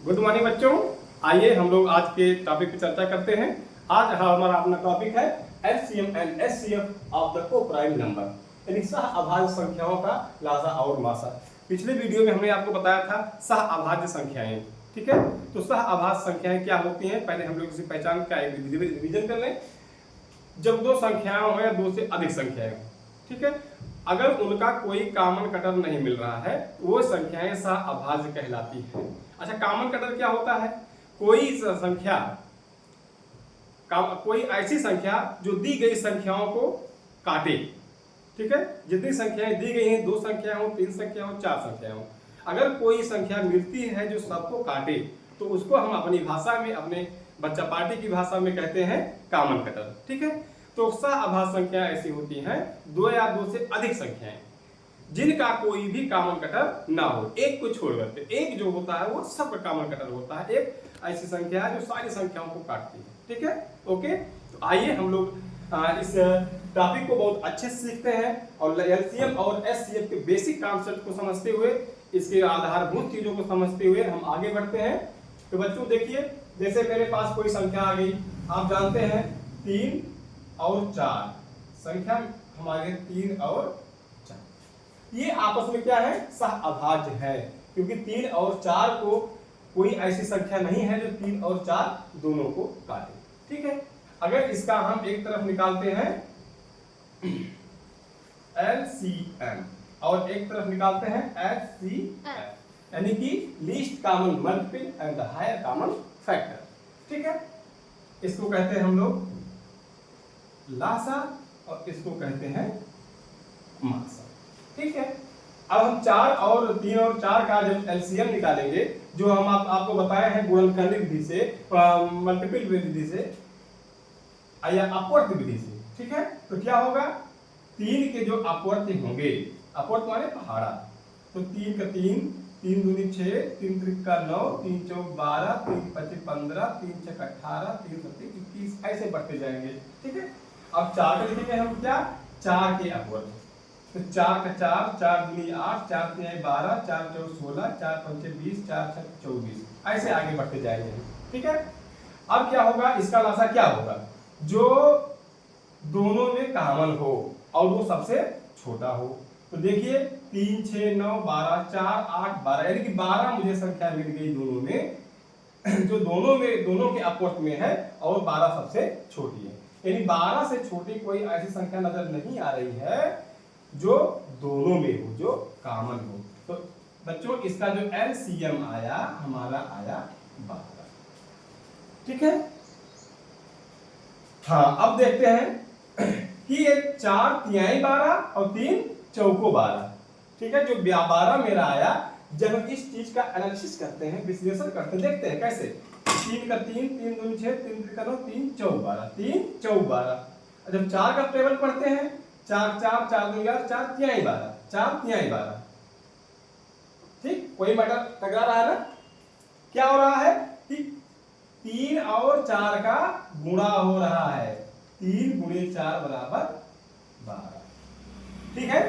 Good morning बच्चों। आइए हम लोग आज के टॉपिक पे चर्चा करते हैं। आज हमारा अपना टॉपिक है LCM and HCF of the co-prime number, यानी सह अभाज्य संख्याओं का लासा और मासा। पिछले वीडियो में हमने आपको बताया था सह अभाज्य संख्याएं, ठीक है। तो सह अभाज्य संख्याएं क्या होती हैं, पहले हम लोग इसे पहचान का एक रिवीजन कर लें। जब दो संख्याएं हो या दो से अधिक संख्याएं हो, ठीक है, अगर उनका कोई कॉमन कटर नहीं मिल रहा है वो संख्याएं सह अभाज्य कहलाती हैं। अच्छा, कॉमन कटर क्या होता है? कोई संख्या, कोई ऐसी संख्या जो दी गई संख्याओं को काटे, ठीक है। जितनी संख्याएं दी गई हैं, दो संख्याएं हो, तीन संख्याएं हो, चार संख्याएं हो, अगर कोई संख्या मिलती है जो सबको काटे तो उसको हम अपनी भाषा में, अपने बच्चा पार्टी की भाषा में कहते हैं कॉमन कटर, ठीक है। तो सह अभाज्य संख्या ऐसी होती हैं दो या दो से अधिक संख्याएं जिनका कोई भी कॉमन कटर ना हो, एक को छोड़कर के। एक जो होता है वो सबका कॉमन कटर होता है, एक ऐसी संख्या है जो सारी संख्याओं को काटती है, ठीक है। ओके, तो आइए हम लोग इस टॉपिक को बहुत अच्छे से सीखते हैं और एलसीएम और एचसीएफ के बेसिक कॉन्सेप्ट को समझते हुए, इसके आधारभूत चीजों को समझते हुए हम आगे बढ़ते हैं। तो बच्चों देखिए, जैसे मेरे पास कोई संख्या आ गई, आप जानते हैं 3 और 4 संख्या हमारे 3 और 4, ये आपस में क्या है? सह अभाज्य है, क्योंकि 3 और 4 को कोई ऐसी संख्या नहीं है जो 3 और 4 दोनों को काटे, ठीक है। अगर इसका हम एक तरफ निकालते हैं LCM और एक तरफ निकालते हैं HCF, यानी कि least common multiple and the higher common factor, ठीक है। इसको कहते हैं हम लोग लासा और इसको कहते हैं मासा, ठीक है। अब हम 4 और 3 और 4 का जब एलसीएम निकालेंगे, जो हम आपको बताए हैं गुणनखंड विधि से, मल्टीपल विधि से या अपवर्त विधि से, ठीक है। तो क्या होगा? 3 के जो अपवर्त होंगे, अपवर्त माने पहाड़ा, तो 3 का 3, 3 दूनी 6, 3 त्रिका 9, 3 चौक 12, 3 पच्चीस 15, 3 छक 18, 3 सत्ती 21, ऐसे बढ़ते जाएंगे, ठीक है। अब 4 का लिखेंगे हम क्या? 4 के अपवर्त, तो 4 का 4, 4 दूनी 8, 4 तिहाई 12, 4 चौक 16, 4 पंचे 20, 4 छक 24, ऐसे आगे बढ़ते जाएंगे, ठीक है। अब क्या होगा? इसका लासा क्या होगा? जो दोनों में कॉमन हो और वो सबसे छोटा हो। तो देखिए 3, 6, 9, 12, 4, 8, 12, यानी कि 12 मुझे संख्या मिल गई दोनों में, जो दोनों के अपवर्त में है, और 12 सबसे छोटी है, यानी 12 से छोटी कोई ऐसी संख्या नजर नहीं आ रही है जो दोनों में हो, जो कॉमन हो। तो बच्चों इसका जो एलसीएम आया, हमारा आया 12, ठीक है। हाँ, अब देखते हैं कि ये 4 तिहाई 12 और 3 चौको 12, ठीक है। जो 12 मेरा आया, जब हम इस चीज का एनालिसिस करते हैं, विश्लेषण करते हैं, देखते हैं कैसे। 3 का 3, 3 दूनी 6, 3 त्रिका 9, 3 चौक 12, 3 चौक 12। जब 4 का टेबल पढ़ते हैं, 4 4, 4 दूनी 11, 4 तिहाई 12, 4 तिहाई 12, ठीक। कोई मैटर टकरा रहा है ना? क्या हो रहा है कि 3 और 4 का गुणा हो रहा है, 3 गुणे 4 बराबर 12, ठीक है।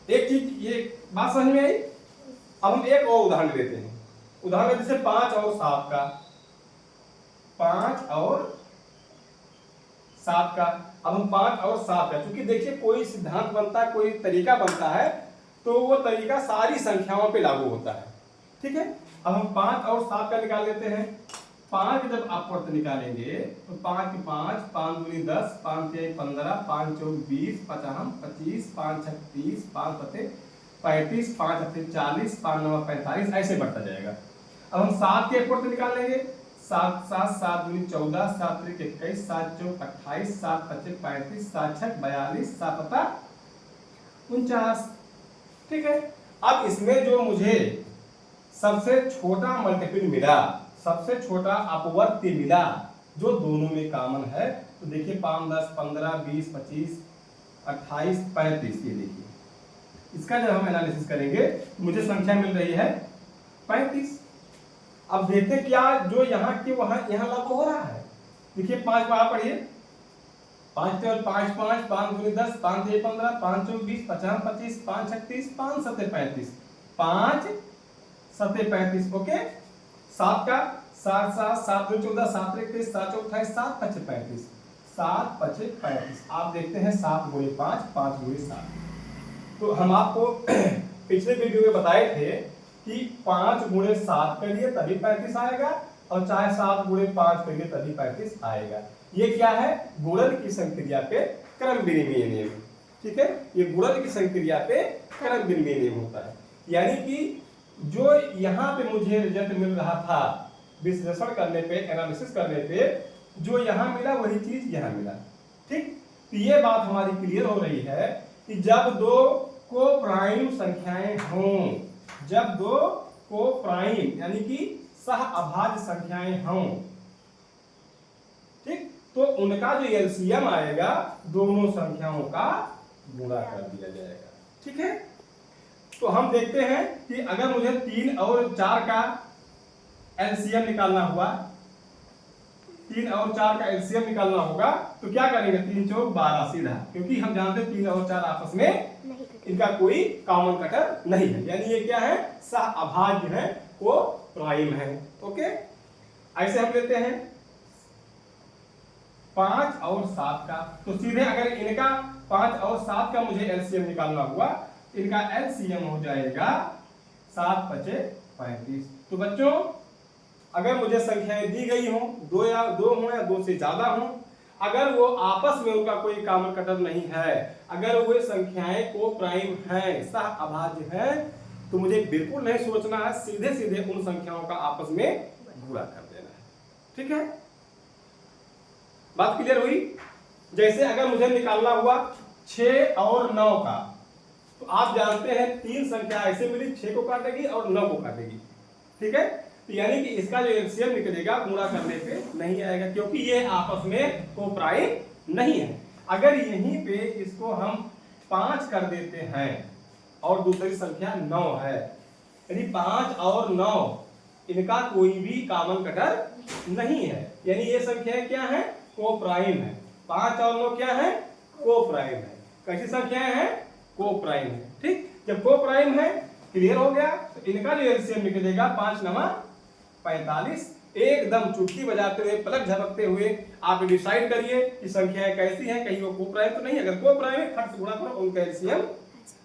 एक चीज, ये बात समझ में आई। अब हम एक और उदाहरण लेते हैं, उदाहरण जैसे 5 और 7 का, 5 और 7 का। अब हम 5 और 7 का, क्योंकि देखिए कोई सिद्धांत बनता है, कोई तरीका बनता है, तो वो तरीका सारी संख्याओं पे लागू होता है, ठीक है। अब हम 5 और 7 का निकाल लेते हैं। 5 जब अपवर्त निकालेंगे तो 5 के 5, 5 दूनी 10, 5 तिहाई 15, 5 चौक 20, 5 25, 5 छक 30, 5 सत्ते 35, 5 अट्ठे 40, 5 नौ 45, ऐसे बढ़ता जाएगा। अब हम 7 के अपवर्त निकाल लेंगे। 7 7, 7 दूनी 14, 7 त्रिक 21, 7 चौक 28, 7 पच्चीस 35, 7 छक 42, 7 पता 49, ठीक है। अब इसमें जो मुझे सबसे छोटा मल्टीपल मिला, सबसे छोटा अपवर्त मिला, जो दोनों में कॉमन है, तो देखिए 5, 10, 15, 20, 25, 28, 35, ये देखिए इसका जब हम एनालिसिस करेंगे तो मुझे संख्या मिल रही है 35। अब देखते क्या जो यहाँ के वहां यहाँ लागू हो रहा है। देखिए 5 वहां पढ़िए, 5 5 5, 5 दूनी 10, 5 तिहाई 15, 5 चौक 20, 50 25, 5 छक 30, 5 सत्ते 35, 5 7 35। ओके, 7 का 7 7 7 2 14 7 1 23 7 4 28 7 5 35 7 5 35। आप देखते हैं 7 गुणे 5 5 गुणे 7। तो हम आपको पिछले वीडियो में बताए थे कि 5 गुणे 7 करिए तभी 35 आएगा, और चाहे 7 गुणे 5 करिए तभी 35 आएगा। ये क्या है? गुणन की संक्रिया पे क्रम विनिमय नियम। ठीक है, ये गुणन की संक्रिया पे क्रम विनिमय नियम होता है। यानी कि जो यहाँ पे मुझे रिजल्ट मिल रहा था विश्लेषण करने पे, एनालिसिस करने पे, जो यहाँ मिला वही चीज यहाँ मिला। ठीक, तो ये बात हमारी क्लियर हो रही है कि जब दो को प्राइम संख्याएं हों, जब दो को प्राइम यानी कि सह अभाज्य संख्याएं हों, ठीक, तो उनका जो एलसीएम आएगा दोनों संख्याओं का गुणा कर दिया जाएगा। ठीक है, तो हम देखते हैं कि अगर मुझे 3 और 4 का एलसीएम निकालना हुआ, 3 और 4 का एलसीएम निकालना होगा, तो क्या करेंगे? 3 चौक 12 सीधा, क्योंकि हम जानते हैं 3 और 4 आपस में इनका कोई कॉमन कटर नहीं है, यानी ये क्या है? सह अभाज्य है, वो प्राइम है। ओके, ऐसे हम लेते हैं 5 और 7 का, तो सीधे अगर इनका 5 और 7 का मुझे एलसीएम निकालना हुआ, इनका एलसीएम हो जाएगा 7 5 35। तो बच्चों अगर मुझे संख्याएं दी गई हो, 2 या 2 हो या 2 से ज्यादा हो, अगर वो आपस में उनका कोई कॉमन कटर नहीं है, अगर वो संख्याएं को प्राइम हैं, सह अभाज्य हैं, तो मुझे बिल्कुल नहीं सोचना है, सीधे सीधे उन संख्याओं का आपस में गुणा कर देना है। ठीक है, बात क्लियर हुई? जैसे अगर मुझे निकालना हुआ 6 और 9 का, तो आप जानते हैं 3 संख्या ऐसे मिली, 6 को काटेगी और 9 को काटेगी। ठीक है, तो यानी कि इसका जो एलसीएम निकलेगा गुणा करने पे नहीं आएगा, क्योंकि ये आपस में कोप्राइम नहीं है। अगर यहीं पे इसको हम 5 कर देते हैं और दूसरी संख्या 9 है, यानी 5 और 9 इनका कोई भी कॉमन कटर नहीं है, यानी ये संख्या क्या है? कोप्राइम है। 5 और 9 क्या है? कोप्राइम है। कैसी संख्याएं हैं? कोप्राइम है। ठीक, जब कोप्राइम है, क्लियर हो गया, तो इनका जो एलसीएम निकलेगा 5 9 45। एकदम चुटकी बजाते हुए, पलक झपकते हुए आप डिसाइड करिए कि संख्याएं कैसी हैं, कहीं वो कोप्राइम तो नहीं। अगर कोप्राइम है, फट से गुणा करो, उनका एलसीएम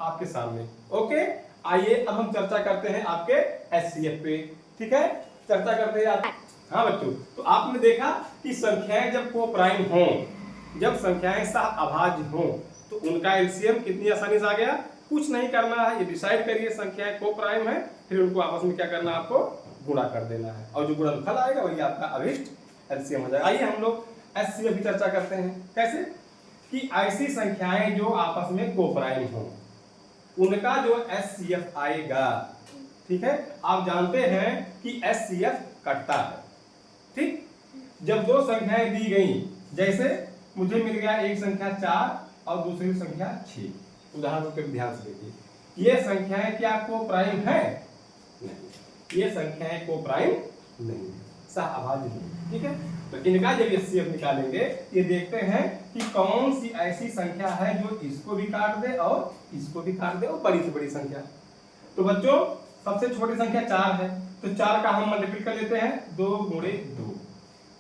आपके सामने। ओके, आइए अब हम चर्चा करते हैं आपके एचसीएफ पे। ठीक है, चर्चा करते हैं आप। हाँ बच्चों, तो आपने देखा कि संख्याएं जब कोप्राइम हों, जब संख्याएं सह अभाज्य हों, तो उनका एलसीएम कितनी आसानी से आ गया। कुछ नहीं करना है, ये डिसाइड करिए संख्याएं कोप्राइम है, फिर उनको आपस में क्या करना है? आपको गुणा कर देना है, और जो गुणनफल आएगा वही आपका अभिष्ट एलसीएम हो जाएगा। आइए हम लोग एचसीएफ की चर्चा करते हैं। कैसे? कि ऐसी संख्याएं जो आपस में कोप्राइम हों, उनका जो एचसीएफ आएगा, ठीक है, आप जानते हैं कि एचसीएफ कटता है। ठीक, जब दो संख्याएं दी गई, जैसे मुझे मिल गया एक संख्या 4 और दूसरी संख्या 6, उदाहरण के ध्यान से देखिए, ये संख्याएं क्या कोप्राइम है? नहीं, ये संख्याएं कोप्राइम नहीं, सह अभाज्य नहीं। ठीक है, तो इनका जब एचसीएफ निकालेंगे, ये देखते हैं कि कौन सी ऐसी संख्या है जो इसको भी काट दे और इसको भी काट दे, और बड़ी से बड़ी संख्या। तो बच्चों सबसे छोटी संख्या 4 है, तो 4 का हम मल्टीप्लाई कर लेते हैं 2 गुणे 2।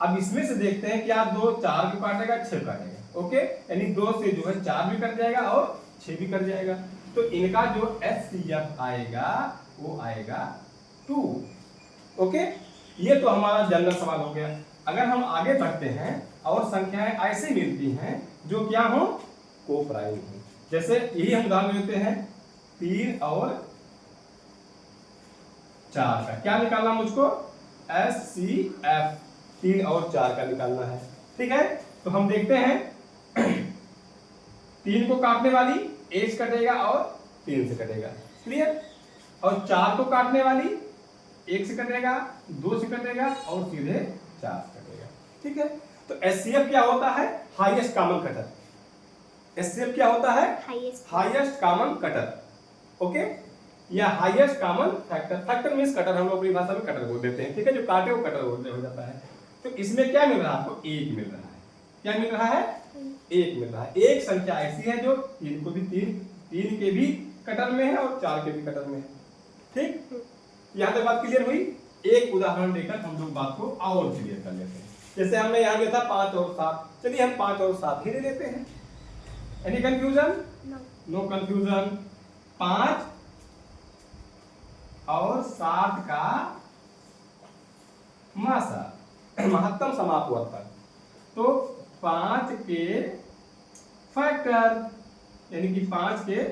अब इसमें से देखते हैं कि आप 2 4 भी काटेगा, 6 काटेगा। ओके, यानी 2 से जो है 4 भी कट जाएगा और 6 भी कट जाएगा। तो इनका जो एचसीएफ आएगा वो आएगा 2। ओके, ये तो हमारा जनरल सवाल हो गया। अगर हम आगे बढ़ते हैं और संख्याएं ऐसे मिलती हैं जो क्या हो? कोप्राइम हो। जैसे यही हम उदाहरण लेते हैं 3 और 4 का। क्या निकालना मुझको? एचसीएफ 3 और 4 का निकालना है। ठीक है, तो हम देखते हैं 3 को काटने वाली 1 से कटेगा और 3 से कटेगा, क्लियर। और 4 को काटने वाली 1 से कटेगा, 2 से कटेगा और सीधे 4 से कटेगा। ठीक है, तो एचसीएफ क्या होता है? Highest common cutter. एचसीएफ क्या होता है? Highest common cutter. ओके, या highest common factor. Factor means cutter, हम लोग अपनी भाषा में कटर बोल देते हैं। ठीक है, जो काटे वो कटर हो जाता है। तो इसमें क्या मिल रहा है आपको? 1 मिल रहा है। क्या मिल रहा है? 1 मिल रहा है। एक संख्या ऐसी है जो 3 को भी 3 के भी कटर में है और 4 के भी कटर में है। ठीक, यहाँ तक बात क्लियर हुई। एक उदाहरण देकर हम लोग बात को और क्लियर कर लेते हैं। जैसे हमने यहाँ लिया था 5 और 7, चलिए हम 5 और 7 ही ले लेते हैं। Any confusion? No confusion. 5 और 7 का मासा, महत्तम समापवर्तक, तो 5 के फैक्टर यानी कि 5 के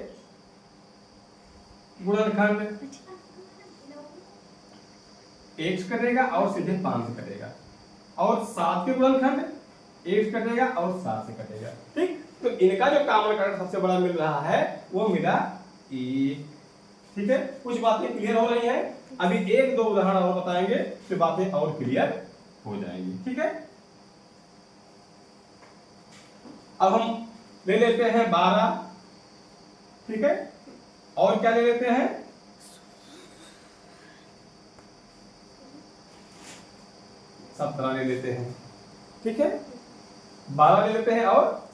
गुणनखंड x कटेगा और सीधे 5 से कटेगा, और 7 के गुणनखंड x कटेगा और 7 से कटेगा। ठीक, तो इनका जो कॉमन फैक्टर सबसे बड़ा मिल रहा है वो मिला 1। ठीक है, कुछ बातें क्लियर हो रही हैं। अभी 1-2 उदाहरण और बताएंगे तो बातें और क्लियर हो जाएंगी। ठीक है, अब हम ले लेते हैं 12। ठीक है, और क्या ले लेते हैं? 17 ले लेते हैं। ठीक है, 12 ले लेते हैं और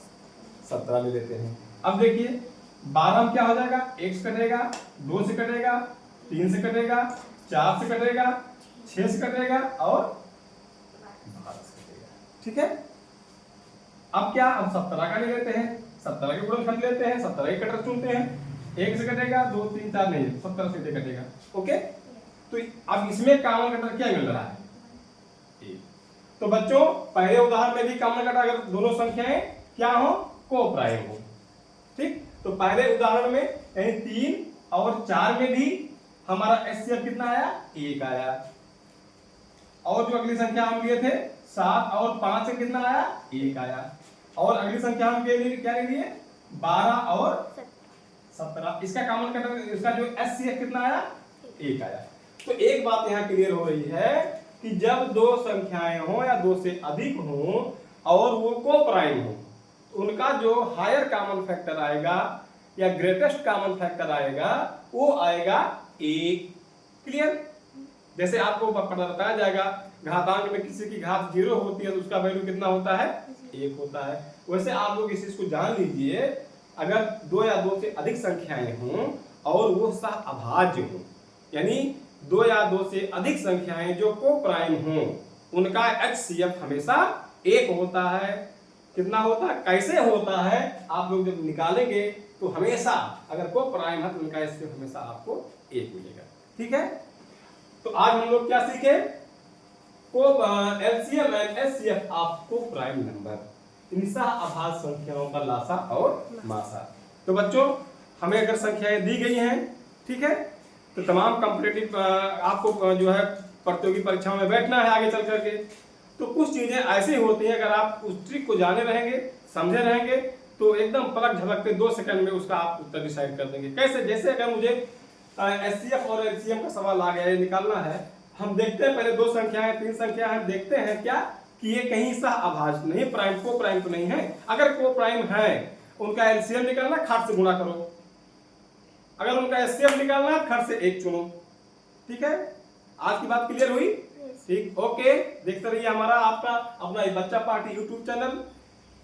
17 ले लेते हैं। अब देखिए 12 में क्या हो जाएगा, x कटेगा, 2 से कटेगा, 3 से कटेगा, 4 से कटेगा, 6 से कटेगा और 12 से कटेगा। ठीक है, अब क्या, अब 17 का ले लेते हैं, 17 के गुणनखंड लेते हैं, 17 के कटर चुनते हैं। 1 से कटेगा, 2 3 4 नहीं, 17 से कटेगा। ओके, तो अब इसमें कॉमन कटर क्या मिल रहा है? 1। तो बच्चों पहले उदाहरण में भी कॉमन कटर अगर दोनों संख्याएं क्या हो, को प्राइम हो। ठीक, तो पहले उदाहरण में यानी 3 और 4 में भी हमारा एचसीएफ कितना आया, 1 आया। और जो अगली संख्या हम लिए थे 7 और 5 से कितना आया, 1 आया। और अगली संख्या हम के लिए क्या ले लिए, 12 और 17। इसका कॉमन कटर, इसका जो एचसीएफ कितना आया, 1 आया। तो एक बात यहाँ क्लियर हो रही है कि जब दो संख्याएं हो या 2 से अधिक हो और वो को प्राइम हो, उनका जो हायर कॉमन फैक्टर आएगा या ग्रेटेस्ट कॉमन फैक्टर आएगा वो आएगा 1। क्लियर? जैसे आपको पता बताया जाएगा घातांक में किसी की घात 0 होती है तो उसका वैल्यू कितना होता है, 1 होता है। वैसे आप लोग इस चीज को जान लीजिए, अगर 2 या 2 से अधिक संख्याएं हों और वो सहअभाज्य हो, यानी 2 या 2 से अधिक संख्याएं जो को प्राइम हों, उनका एचसीएफ हमेशा 1 होता है। कितना होता है, कैसे होता है, आप लोग जब निकालेंगे तो हमेशा अगर को प्राइम है तो उनका एचसीएफ हमेशा आपको 1 मिलेगा। ठीक है, तो आज हम लोग क्या सीखे, को एलसीएम एंड एचसीएफ ऑफ को प्राइम नंबर, इन सहअभाज्य संख्याओं का लासा और मासा। तो बच्चों हमें अगर संख्याएं दी गई हैं, ठीक है, तो तमाम कॉम्पिटिटिव आपको जो है प्रतियोगी परीक्षाओं में बैठना है आगे चल करके, तो कुछ चीजें ऐसी होती हैं अगर आप उस ट्रिक को जाने रहेंगे, समझे रहेंगे, तो एकदम पलक झपकते 2 सेकंड में उसका आप उत्तर डिसाइड कर देंगे। कैसे? जैसे अगर मुझे एचसीएफ और एलसीएम का सवाल आ गया, ये निकालना है, हम देखते हैं पहले 2 संख्याएं 3 संख्याएं, देखते हैं क्या कि ये कहीं सहअभाज्य नहीं, प्राइम को प्राइम तो नहीं है। अगर को प्राइम है उनका एलसीएम निकालना, खाट से गुणा करो। अगर उनका एचसीएफ निकालना है, खर्च से 1 चुनो। ठीक है, आज की बात क्लियर हुई? ठीक, ओके, देखते रहिए हमारा आपका अपना बच्चा पार्टी यूट्यूब चैनल।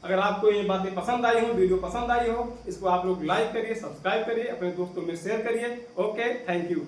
अगर आपको ये बातें पसंद आई हो, वीडियो पसंद आई हो, इसको आप लोग लाइक करिए, सब्सक्राइब करिए, अपने दोस्तों में शेयर करिए। Okay, thank you.